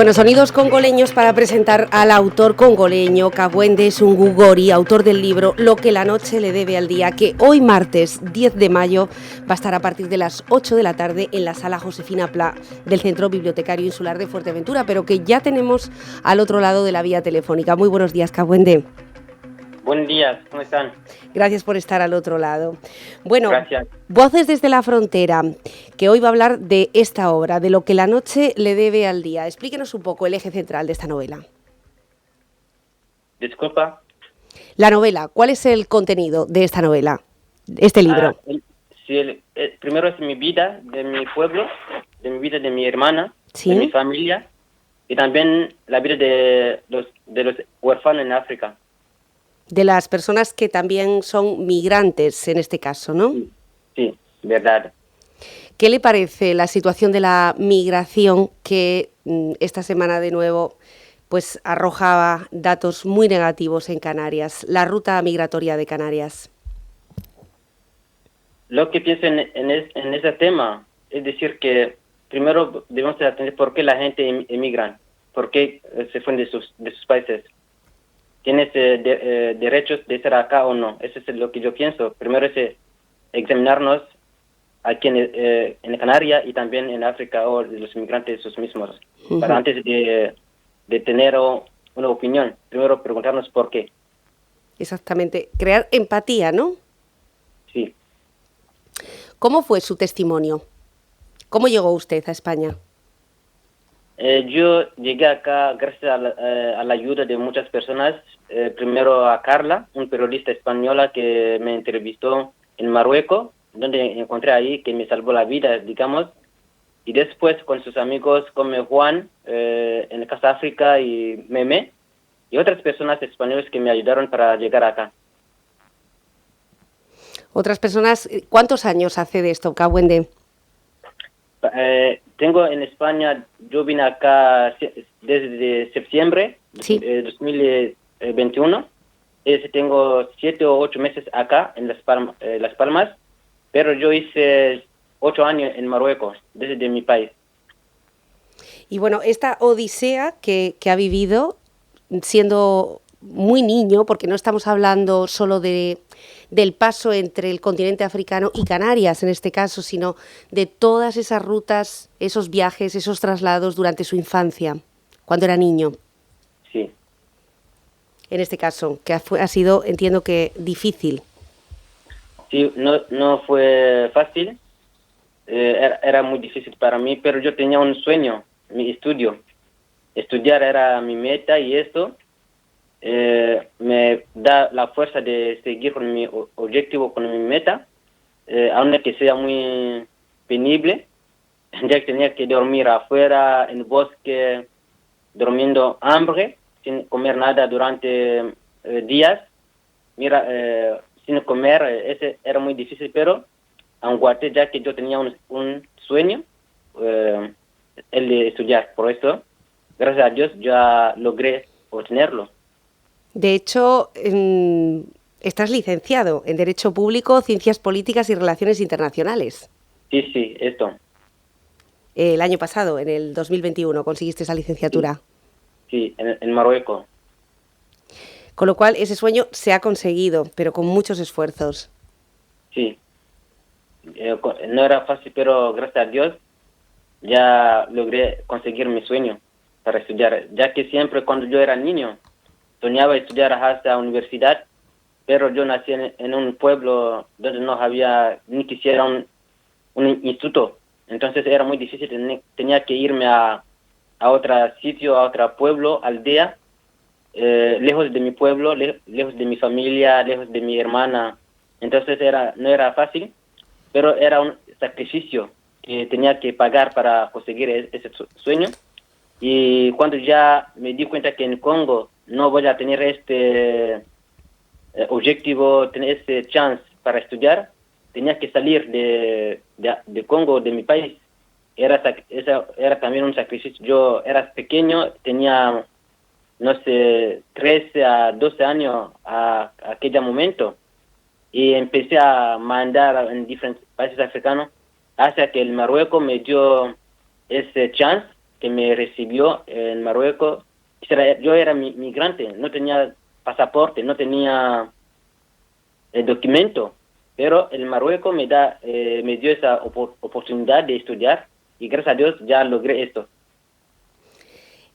Bueno, sonidos congoleños para presentar al autor congoleño Kabwende Sungugori, autor del libro Lo que la noche le debe al día, que hoy martes 10 de mayo va a estar a partir de las 8 de la tarde en la sala Josefina Pla del Centro Bibliotecario Insular de Fuerteventura, pero que ya tenemos al otro lado de la vía telefónica. Muy buenos días, Kabwende. Buenos días, ¿cómo están? Gracias por estar al otro lado. Bueno, gracias. Voces desde la frontera, que hoy va a hablar de esta obra, de Lo que la noche le debe al día. Explíquenos un poco el eje central de esta novela. Disculpa. La novela, ¿cuál es el contenido de esta novela, este libro? Primero es mi vida, de mi pueblo, de mi vida de mi hermana, ¿Sí? De mi familia, y también la vida de los huérfanos en África. De las personas que también son migrantes en este caso, ¿no? Sí, verdad. ¿Qué le parece la situación de la migración que esta semana de nuevo pues arrojaba datos muy negativos en Canarias, la ruta migratoria de Canarias? Lo que pienso en ese tema es decir que primero debemos entender por qué la gente emigra, por qué se fue de sus países. ¿Tienes derechos de estar acá o no? Eso es lo que yo pienso. Primero es examinarnos aquí en Canarias y también en África o los inmigrantes sus mismos, para antes de tener una opinión. Primero preguntarnos por qué. Exactamente, crear empatía, ¿no? Sí. ¿Cómo fue su testimonio? ¿Cómo llegó usted a España? Yo llegué acá gracias a la ayuda de muchas personas. Primero a Carla, un periodista española que me entrevistó en Marruecos, donde encontré ahí que me salvó la vida, digamos. Y después con sus amigos como Juan, en Casa África y Meme, y otras personas españolas que me ayudaron para llegar acá. Otras personas, ¿cuántos años hace de esto, Kabwende? Tengo en España, yo vine acá desde septiembre de 2021. Tengo 7 o 8 meses acá en Las Palmas, pero yo hice 8 años en Marruecos, desde mi país. Y bueno, esta odisea que ha vivido siendo muy niño, porque no estamos hablando solo del paso entre el continente africano y Canarias en este caso, sino de todas esas rutas, esos viajes, esos traslados durante su infancia, cuando era niño. Sí. En este caso, que ha sido, entiendo que, difícil. Sí, no fue fácil, era muy difícil para mí, pero yo tenía un sueño, mi estudio. Estudiar era mi meta y esto me da la fuerza de seguir con mi objetivo, con mi meta, aunque que sea muy penible, ya que tenía que dormir afuera, en el bosque, durmiendo hambre, sin comer nada durante días. Sin comer, ese era muy difícil, pero aguanté ya que yo tenía un sueño, el de estudiar. Por eso, gracias a Dios, ya logré obtenerlo. De hecho, estás licenciado en Derecho Público, Ciencias Políticas y Relaciones Internacionales. Sí, esto. El año pasado, en el 2021, conseguiste esa licenciatura. Sí, en Marruecos. Con lo cual, ese sueño se ha conseguido, pero con muchos esfuerzos. Sí. No era fácil, pero gracias a Dios ya logré conseguir mi sueño para estudiar, ya que siempre cuando yo era niño soñaba estudiar hasta la universidad, pero yo nací en un pueblo donde no había ni siquiera un instituto, entonces era muy difícil, tenía que irme a otro sitio, a otro pueblo, aldea, lejos de mi pueblo, lejos de mi familia, lejos de mi hermana. Entonces no era fácil, pero era un sacrificio que tenía que pagar para conseguir ese sueño. Y cuando ya me di cuenta que en Congo no voy a tener este objetivo, tener este chance para estudiar, tenía que salir de Congo, de mi país. Era también un sacrificio. Yo era pequeño, tenía, no sé, 13 a 12 años a aquel momento, y empecé a mandar en diferentes países africanos hasta que el Marruecos me dio ese chance que me recibió en Marruecos. Yo era migrante, no tenía pasaporte, no tenía el documento, pero el Marruecos me dio esa oportunidad de estudiar y gracias a Dios ya logré esto.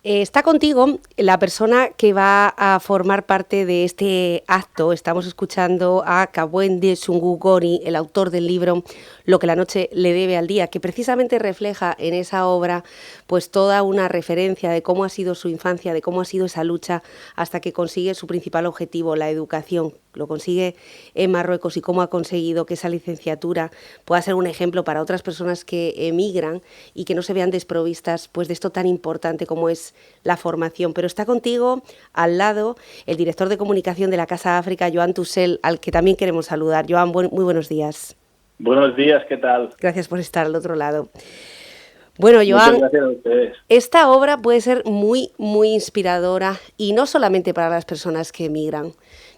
Está contigo la persona que va a formar parte de este acto. Estamos escuchando a Kabwende Sungu Gori, el autor del libro Lo que la noche le debe al día, que precisamente refleja en esa obra pues toda una referencia de cómo ha sido su infancia, de cómo ha sido esa lucha hasta que consigue su principal objetivo, la educación. Lo consigue en Marruecos y cómo ha conseguido que esa licenciatura pueda ser un ejemplo para otras personas que emigran y que no se vean desprovistas pues de esto tan importante como es la formación. Pero está contigo al lado el director de comunicación de la Casa África, Joan Tussell, al que también queremos saludar. Joan, muy buenos días. Buenos días, ¿qué tal? Gracias por estar al otro lado. Bueno, Joan, muchas gracias a ustedes. Esta obra puede ser muy inspiradora y no solamente para las personas que emigran.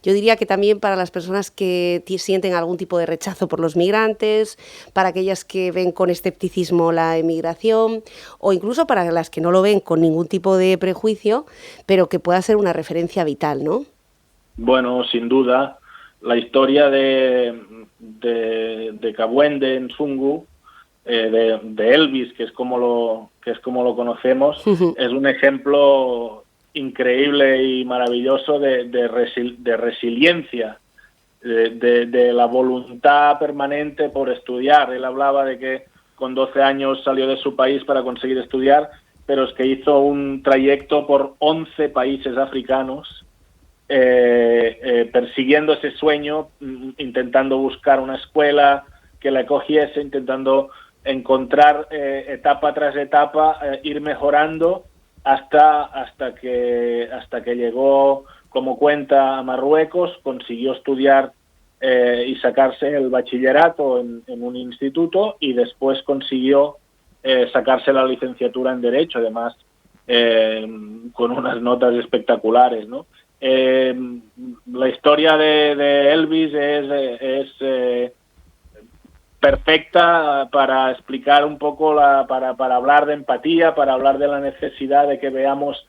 Yo diría que también para las personas que sienten algún tipo de rechazo por los migrantes, para aquellas que ven con escepticismo la emigración o incluso para las que no lo ven con ningún tipo de prejuicio, pero que pueda ser una referencia vital, ¿no? Bueno, sin duda, la historia de Kabwende Nsungu, de Elvis, que es como lo conocemos, es un ejemplo increíble y maravilloso de resiliencia, de la voluntad permanente por estudiar. Él hablaba de que con 12 años salió de su país para conseguir estudiar, pero es que hizo un trayecto por 11 países africanos, persiguiendo ese sueño, intentando buscar una escuela que la acogiese, intentando encontrar etapa tras etapa, ir mejorando hasta que llegó, como cuenta, a Marruecos, consiguió estudiar y sacarse el bachillerato en un instituto y después consiguió sacarse la licenciatura en Derecho, además con unas notas espectaculares, ¿no? La historia de Elvis es perfecta para explicar un poco, para hablar de empatía, para hablar de la necesidad de que veamos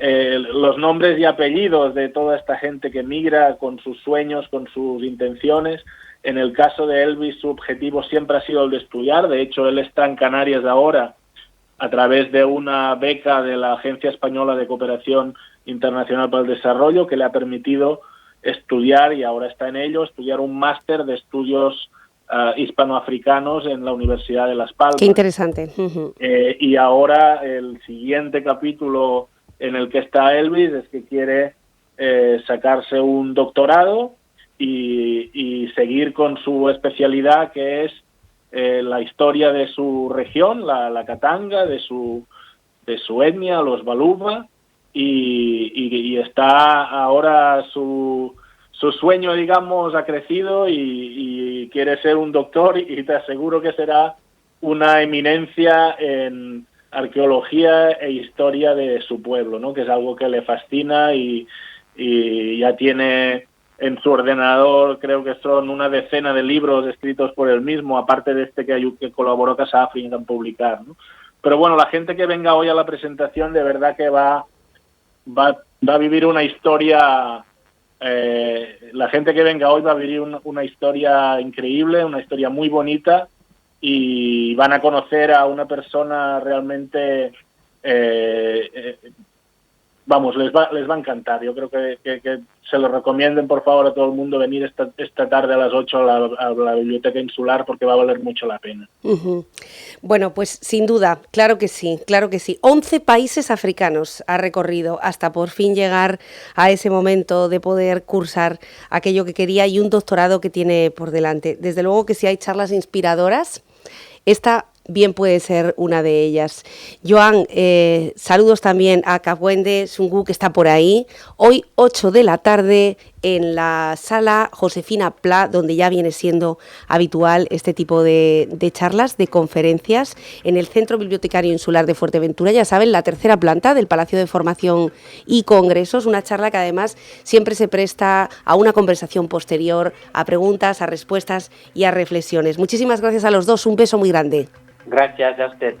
los nombres y apellidos de toda esta gente que migra con sus sueños, con sus intenciones. En el caso de Elvis, su objetivo siempre ha sido el de estudiar. De hecho, él está en Canarias ahora a través de una beca de la Agencia Española de Cooperación Internacional para el Desarrollo, que le ha permitido estudiar, y ahora está en ello, estudiar un máster de estudios hispanoafricanos en la Universidad de Las Palmas. Qué interesante. Y ahora el siguiente capítulo en el que está Elvis es que quiere sacarse un doctorado y seguir con su especialidad, que es la historia de su región, la Katanga, de su etnia, los Baluba, y está ahora su sueño, digamos, ha crecido y quiere ser un doctor, y te aseguro que será una eminencia en arqueología e historia de su pueblo, ¿no? Que es algo que le fascina y ya tiene en su ordenador, creo que son una decena de libros escritos por él mismo, aparte de este que colaboró Casa África en publicar, ¿no? Pero bueno, la gente que venga hoy a la presentación de verdad que va a vivir una historia. La gente que venga hoy va a vivir una historia increíble, una historia muy bonita, y van a conocer a una persona realmente, vamos, les va a encantar. Yo creo que se lo recomienden, por favor, a todo el mundo venir esta tarde a las 8 a la Biblioteca Insular, porque va a valer mucho la pena. Bueno, pues sin duda, claro que sí, claro que sí. 11 países africanos ha recorrido hasta por fin llegar a ese momento de poder cursar aquello que quería y un doctorado que tiene por delante. Desde luego que si hay charlas inspiradoras, esta bien puede ser una de ellas. Joan, saludos también a Kabwende Sungu, que está por ahí. Hoy, 8 de la tarde, en la sala Josefina Pla, donde ya viene siendo habitual este tipo de charlas, de conferencias, en el Centro Bibliotecario Insular de Fuerteventura, ya saben, la tercera planta del Palacio de Formación y Congresos, una charla que además siempre se presta a una conversación posterior, a preguntas, a respuestas y a reflexiones. Muchísimas gracias a los dos, un beso muy grande. Gracias a usted.